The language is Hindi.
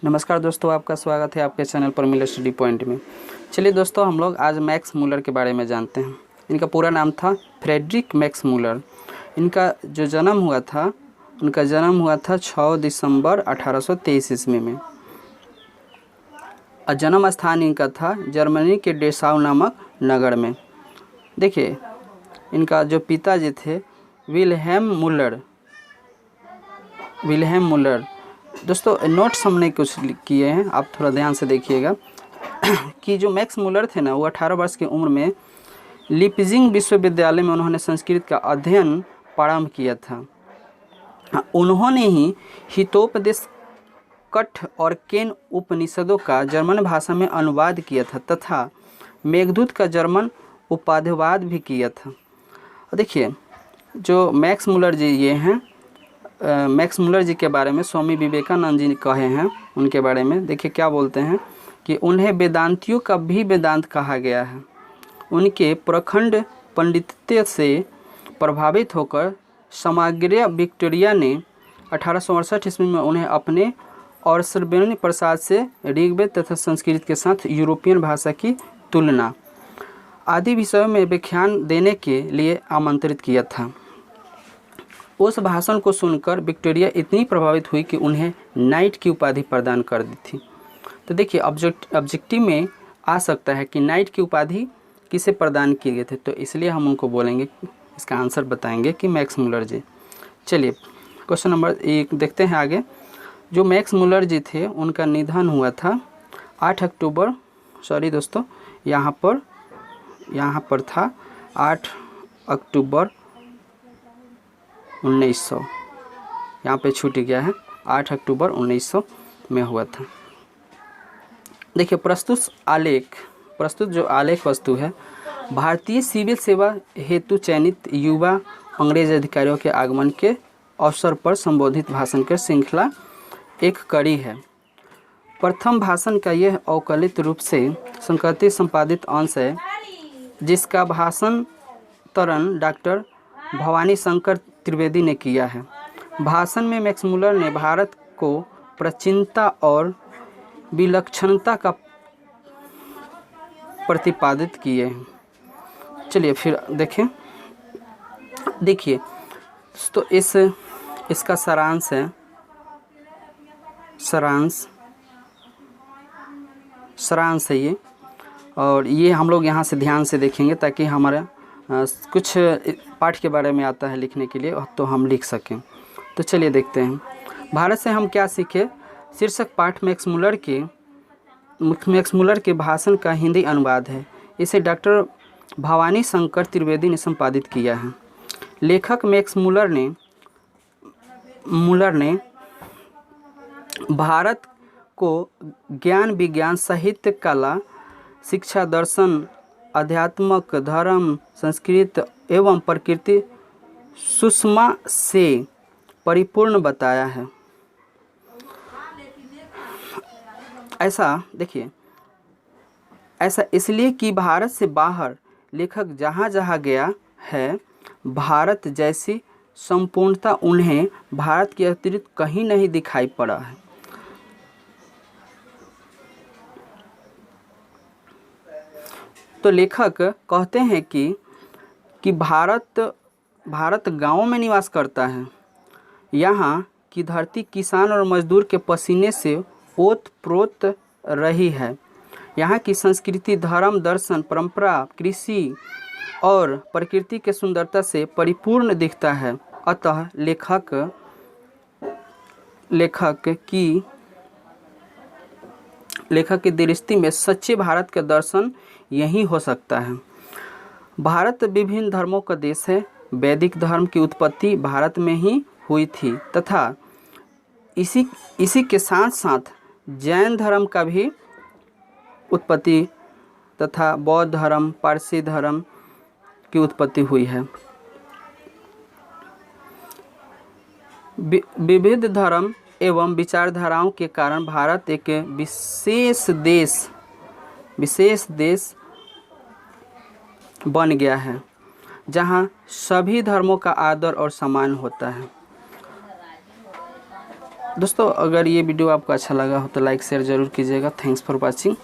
नमस्कार दोस्तों, आपका स्वागत है आपके चैनल पर मिलर स्टडी पॉइंट में। चलिए दोस्तों, हम लोग आज मैक्स मूलर के बारे में जानते हैं। इनका पूरा नाम था फ्रेडरिक मैक्स मूलर। इनका जो जन्म हुआ था, उनका जन्म हुआ था 6 दिसंबर 1823 ईस्वी में। और जन्म स्थान इनका था जर्मनी के डेसाउ नामक नगर में। देखिए, इनका जो पिताजी थे विल्हेम मूलर। दोस्तों, नोट्स हमने कुछ किए हैं, आप थोड़ा ध्यान से देखिएगा कि जो मैक्स मूलर थे ना, वो 18 वर्ष की उम्र में लीपजिग विश्वविद्यालय में उन्होंने संस्कृत का अध्ययन प्रारंभ किया था। उन्होंने ही हितोपदेश कठ और केन उपनिषदों का जर्मन भाषा में अनुवाद किया था तथा मेघदूत का जर्मन उपाधिवाद भी किया था। देखिए, जो मैक्स मूलर जी ये हैं, मैक्स मूलर जी के बारे में स्वामी विवेकानंद जी कहे हैं। उनके बारे में देखिए क्या बोलते हैं कि उन्हें वेदांतियों का भी वेदांत कहा गया है। उनके प्रखंड पंडित्य से प्रभावित होकर समग्र विक्टोरिया ने 1868 ईस्वी में उन्हें अपने और सर्वेणी प्रसाद से ऋग्वेद तथा संस्कृत के साथ यूरोपियन भाषा की तुलना आदि विषयों में व्याख्यान देने के लिए आमंत्रित किया था। उस भाषण को सुनकर विक्टोरिया इतनी प्रभावित हुई कि उन्हें नाइट की उपाधि प्रदान कर दी थी। तो देखिए, ऑब्जेक्टिव में आ सकता है कि नाइट की उपाधि किसे प्रदान किए गए थे, तो इसलिए हम उनको बोलेंगे, इसका आंसर बताएंगे कि मैक्स मूलर जी। चलिए क्वेश्चन नंबर 1 देखते हैं आगे। जो मैक्स मूलर जी थे, उनका निधन हुआ था 8 अक्टूबर, सॉरी दोस्तों, यहाँ पर था 8 अक्टूबर 1900, यहाँ पे छूट गया है, 8 अक्टूबर 1900 में हुआ था। देखिए, प्रस्तुत जो आलेख वस्तु है, भारतीय सिविल सेवा हेतु चयनित युवा अंग्रेज अधिकारियों के आगमन के अवसर पर संबोधित भाषण की श्रृंखला एक कड़ी है। प्रथम भाषण का यह अवकलित रूप से संपादित अंश है, जिसका भाषांतरण डॉक्टर भवानी शंकर त्रिवेदी ने किया है। भाषण में मैक्स मूलर ने भारत को प्राचीनता और विलक्षणता का प्रतिपादित किए हैं। चलिए फिर देखें। देखिए तो इसका सारांश है, सारांश है ये, और ये हम लोग यहाँ से ध्यान से देखेंगे ताकि हमारा कुछ पाठ के बारे में आता है लिखने के लिए, तो हम लिख सकें। तो चलिए देखते हैं, भारत से हम क्या सीखे शीर्षक पाठ मैक्स मूलर के भाषण का हिंदी अनुवाद है। इसे डॉक्टर भवानी शंकर त्रिवेदी ने संपादित किया है। लेखक मैक्स मूलर ने भारत को ज्ञान, विज्ञान, साहित्य, कला, शिक्षा, दर्शन, आध्यात्मक, धर्म, संस्कृत एवं प्रकृति सुषमा से परिपूर्ण बताया है। ऐसा इसलिए कि भारत से बाहर लेखक जहाँ जहाँ गया है, भारत जैसी संपूर्णता उन्हें भारत के अतिरिक्त कहीं नहीं दिखाई पड़ा है। तो लेखक कहते हैं कि भारत गांवों में निवास करता है। यहाँ की धरती किसान और मजदूर के पसीने से ओत-प्रोत रही है। यहाँ की संस्कृति, धर्म, दर्शन, परंपरा, कृषि और प्रकृति के सुंदरता से परिपूर्ण दिखता है। अतः लेखक की दृष्टि में सच्चे भारत का दर्शन यही हो सकता है। भारत विभिन्न धर्मों का देश है। वैदिक धर्म की उत्पत्ति भारत में ही हुई थी तथा इसी के साथ साथ जैन धर्म का भी उत्पत्ति तथा बौद्ध धर्म, पारसी धर्म की उत्पत्ति हुई है। विविध धर्म एवं विचारधाराओं के कारण भारत एक विशेष देश बन गया है, जहाँ सभी धर्मों का आदर और सम्मान होता है। दोस्तों अगर ये वीडियो आपको अच्छा लगा हो तो लाइक शेयर ज़रूर कीजिएगा। Thanks for watching.